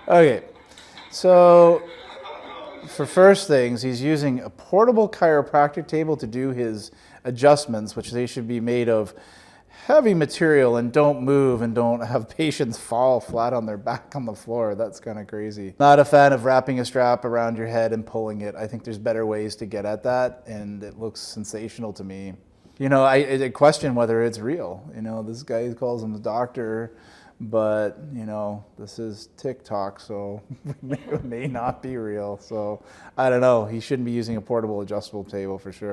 Okay, so for first things, he's using a portable chiropractic table to do his adjustments, which they should be made of heavy material and don't move and don't have patients fall flat on their back on the floor. That's kind of crazy. Not a fan of wrapping a strap around your head and pulling it. I think there's better ways to get at that, and it looks sensational to me. You know, I question whether it's real. You know, this guy calls him the doctor, but, you know, this is TikTok, so it may not be real. So I don't know. He shouldn't be using a portable adjustable table for sure.